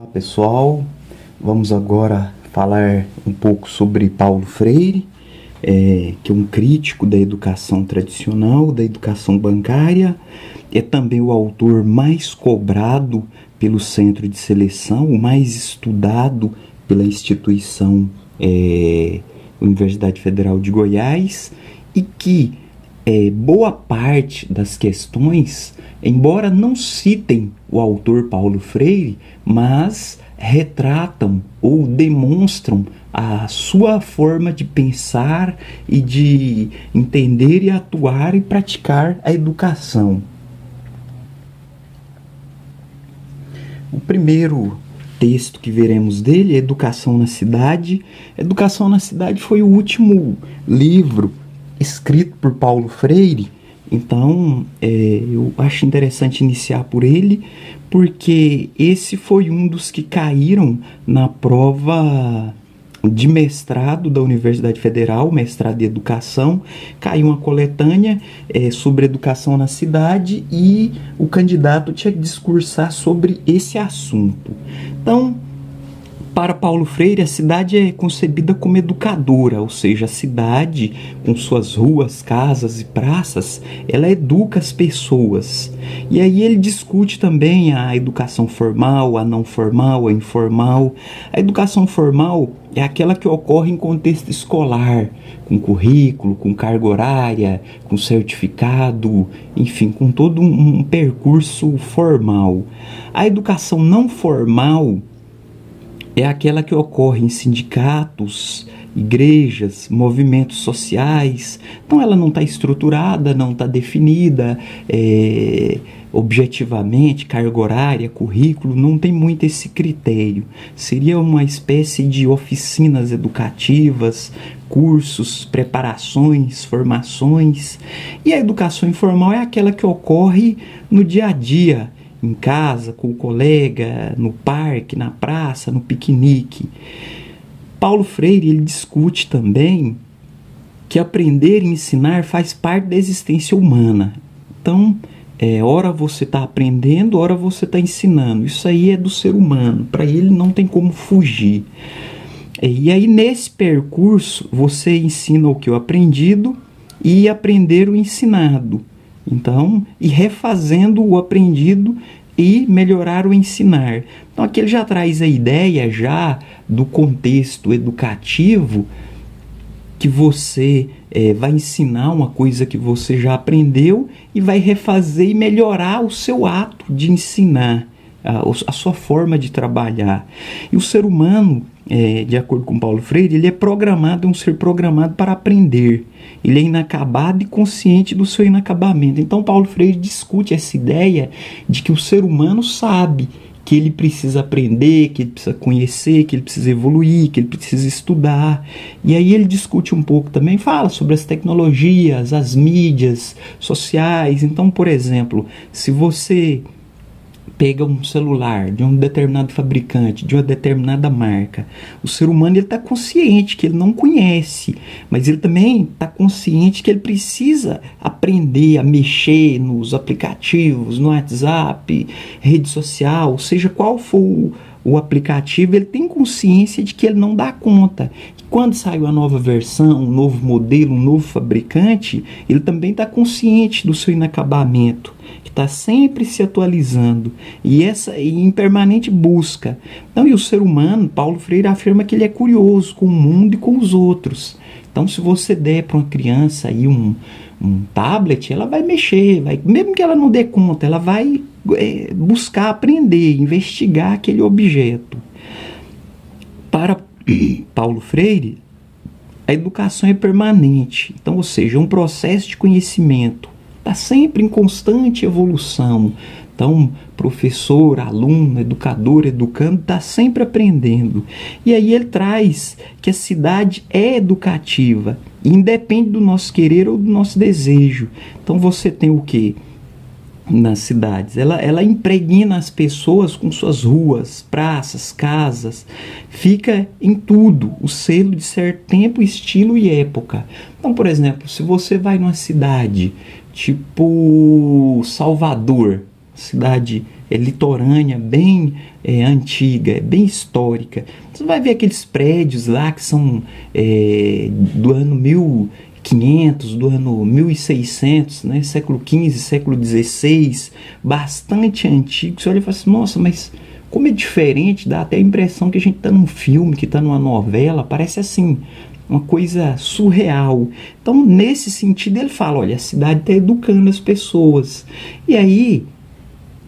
Olá pessoal, vamos agora falar um pouco sobre Paulo Freire, que é um crítico da educação tradicional, da educação bancária, é também o autor mais cobrado pelo Centro de Seleção, o mais estudado pela instituição Universidade Federal de Goiás, e que boa parte das questões, embora não citem o autor Paulo Freire, mas retratam ou demonstram a sua forma de pensar e de entender e atuar e praticar a educação. O primeiro texto que veremos dele é Educação na Cidade. Educação na Cidade foi o último livro escrito por Paulo Freire, então eu acho interessante iniciar por ele, porque esse foi um dos que caíram na prova de mestrado da Universidade Federal, mestrado em Educação. Caiu uma coletânea sobre educação na cidade e o candidato tinha que discursar sobre esse assunto. Então, para Paulo Freire, a cidade é concebida como educadora, ou seja, a cidade, com suas ruas, casas e praças, ela educa as pessoas. E aí ele discute também a educação formal, a não formal, a informal. A educação formal é aquela que ocorre em contexto escolar, com currículo, com carga horária, com certificado, enfim, com todo um percurso formal. A educação não formal é aquela que ocorre em sindicatos, igrejas, movimentos sociais. Então ela não está estruturada, não está definida objetivamente, carga horária, currículo, não tem muito esse critério. Seria uma espécie de oficinas educativas, cursos, preparações, formações. E a educação informal é aquela que ocorre no dia a dia, em casa, com o colega, no parque, na praça, no piquenique. Paulo Freire ele discute também que aprender e ensinar faz parte da existência humana. Então, ora você está aprendendo, ora você está ensinando. Isso aí é do ser humano. Para ele não tem como fugir. E aí, nesse percurso, você ensina o que eu aprendido e aprender o ensinado. Então, e refazendo o aprendido e melhorar o ensinar. Então aqui ele já traz a ideia já do contexto educativo, que você vai ensinar uma coisa que você já aprendeu e vai refazer e melhorar o seu ato de ensinar, a sua forma de trabalhar. E o ser humano, de acordo com Paulo Freire, ele é um ser programado para aprender. Ele é inacabado e consciente do seu inacabamento. Então Paulo Freire discute essa ideia de que o ser humano sabe que ele precisa aprender, que ele precisa conhecer, que ele precisa evoluir, que ele precisa estudar. E aí ele discute um pouco também, fala sobre as tecnologias, as mídias sociais. Então, por exemplo, se você pega um celular de um determinado fabricante, de uma determinada marca, o ser humano está consciente que ele não conhece, mas ele também está consciente que ele precisa aprender a mexer nos aplicativos, no WhatsApp, rede social, seja qual for o aplicativo, ele tem consciência de que ele não dá conta. E quando sai uma nova versão, um novo modelo, um novo fabricante, ele também está consciente do seu inacabamento, que está sempre se atualizando e em permanente busca. Então, e o ser humano, Paulo Freire afirma que ele é curioso com o mundo e com os outros. Então, se você der para uma criança aí um tablet, ela vai mexer, mesmo que ela não dê conta, ela vai buscar aprender, investigar aquele objeto. Para Paulo Freire, a educação é permanente. Então, ou seja, é um processo de conhecimento. Está sempre em constante evolução. Então, professor, aluno, educador, educando, está sempre aprendendo. E aí ele traz que a cidade é educativa, independe do nosso querer ou do nosso desejo. Então você tem o quê? Nas cidades, ela impregna as pessoas com suas ruas, praças, casas, fica em tudo o selo de certo tempo, estilo e época. Então, por exemplo, se você vai numa cidade tipo Salvador, cidade litorânea, bem antiga, bem histórica. Você vai ver aqueles prédios lá que são do ano 1500, do ano 1600, né? Século XV, século XVI, bastante antigo. Você olha e fala assim, nossa, mas como é diferente, dá até a impressão que a gente está num filme, que está numa novela, parece assim, uma coisa surreal. Então, nesse sentido, ele fala, olha, a cidade está educando as pessoas. E aí,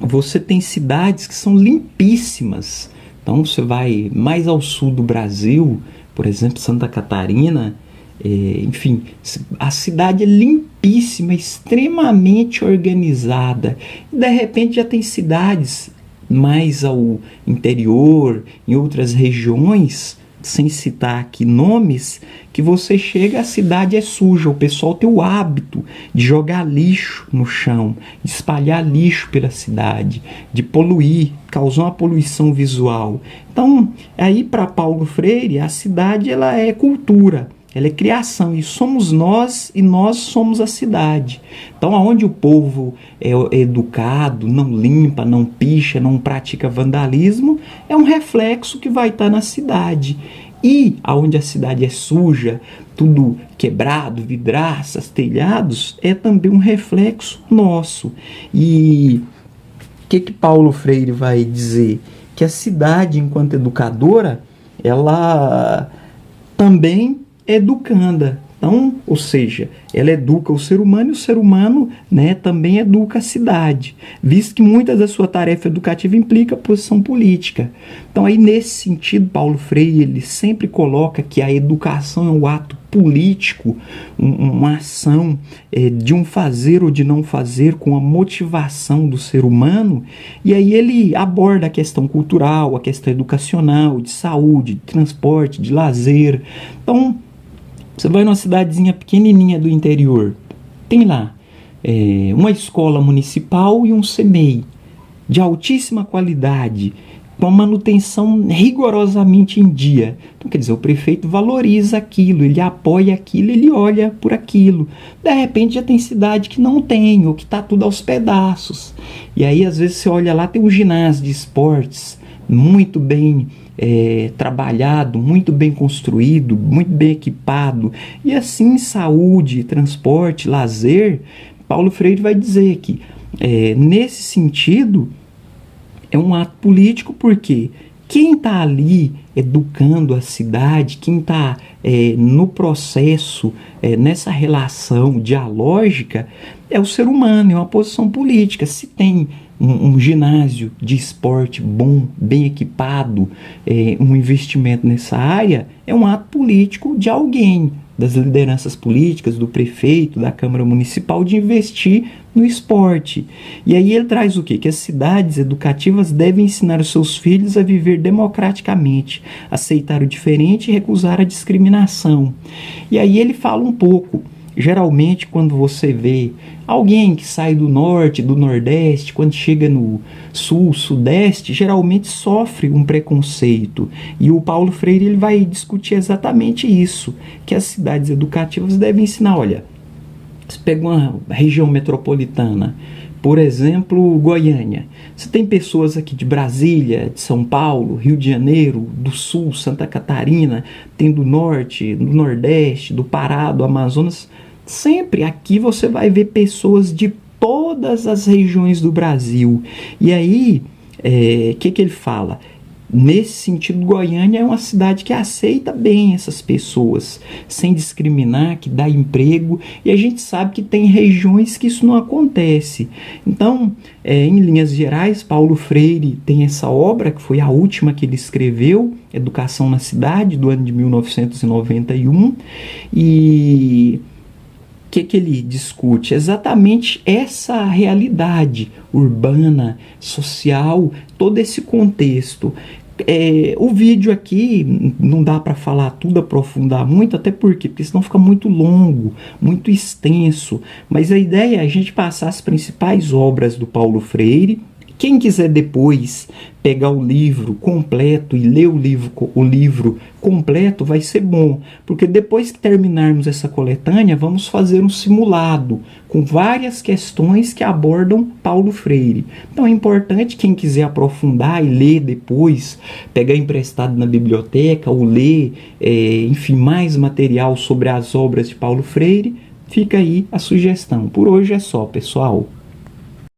você tem cidades que são limpíssimas. Então, você vai mais ao sul do Brasil, por exemplo, Santa Catarina, enfim, a cidade é limpíssima, extremamente organizada. E, de repente, já tem cidades mais ao interior, em outras regiões, sem citar aqui nomes, que você chega, a cidade é suja, o pessoal tem o hábito de jogar lixo no chão, de espalhar lixo pela cidade, de poluir, causar uma poluição visual. Então, aí para Paulo Freire, a cidade ela é cultura, ela é criação, e somos nós, e nós somos a cidade. Então, aonde o povo é educado, não limpa, não picha, não pratica vandalismo, é um reflexo que vai estar na cidade. E aonde a cidade é suja, tudo quebrado, vidraças, telhados, é também um reflexo nosso. E o que Paulo Freire vai dizer? Que a cidade, enquanto educadora, ela também educanda. Então, ou seja, ela educa o ser humano e o ser humano, né, também educa a cidade, visto que muitas da sua tarefa educativa implica posição política. Então, aí nesse sentido, Paulo Freire ele sempre coloca que a educação é um ato político, uma ação de um fazer ou de não fazer com a motivação do ser humano, e aí ele aborda a questão cultural, a questão educacional, de saúde, de transporte, de lazer. Então, você vai numa cidadezinha pequenininha do interior, tem lá uma escola municipal e um CMEI de altíssima qualidade, com a manutenção rigorosamente em dia. Então, quer dizer, o prefeito valoriza aquilo, ele apoia aquilo, ele olha por aquilo. De repente já tem cidade que não tem, ou que está tudo aos pedaços. E aí, às vezes, você olha lá, tem um ginásio de esportes muito bem trabalhado, muito bem construído, muito bem equipado, e assim saúde, transporte, lazer. Paulo Freire vai dizer que nesse sentido é um ato político, porque quem está ali educando a cidade, quem está no processo, nessa relação dialógica, é o ser humano, é uma posição política. Se tem um ginásio de esporte bom, bem equipado, um investimento nessa área, é um ato político de alguém, das lideranças políticas, do prefeito, da Câmara Municipal, de investir no esporte. E aí ele traz o quê? Que as cidades educativas devem ensinar os seus filhos a viver democraticamente, aceitar o diferente e recusar a discriminação. E aí ele fala um pouco. Geralmente, quando você vê alguém que sai do norte, do nordeste, quando chega no sul, sudeste, geralmente sofre um preconceito. E o Paulo Freire ele vai discutir exatamente isso, que as cidades educativas devem ensinar. Olha, você pega uma região metropolitana, por exemplo, Goiânia. Você tem pessoas aqui de Brasília, de São Paulo, Rio de Janeiro, do Sul, Santa Catarina, tem do Norte, do Nordeste, do Pará, do Amazonas. Sempre aqui você vai ver pessoas de todas as regiões do Brasil. E aí, que ele fala? Nesse sentido, Goiânia é uma cidade que aceita bem essas pessoas, sem discriminar, que dá emprego, e a gente sabe que tem regiões que isso não acontece. Então, em linhas gerais, Paulo Freire tem essa obra, que foi a última que ele escreveu, Educação na Cidade, do ano de 1991, e o que ele discute? Exatamente essa realidade urbana, social, todo esse contexto. O vídeo aqui não dá para falar tudo, aprofundar muito, até porque senão fica muito longo, muito extenso. Mas a ideia é a gente passar as principais obras do Paulo Freire, Quem quiser depois pegar o livro completo e ler o livro completo, vai ser bom, porque depois que terminarmos essa coletânea, vamos fazer um simulado com várias questões que abordam Paulo Freire. Então é importante, quem quiser aprofundar e ler depois, pegar emprestado na biblioteca ou ler, enfim, mais material sobre as obras de Paulo Freire, fica aí a sugestão. Por hoje é só, pessoal.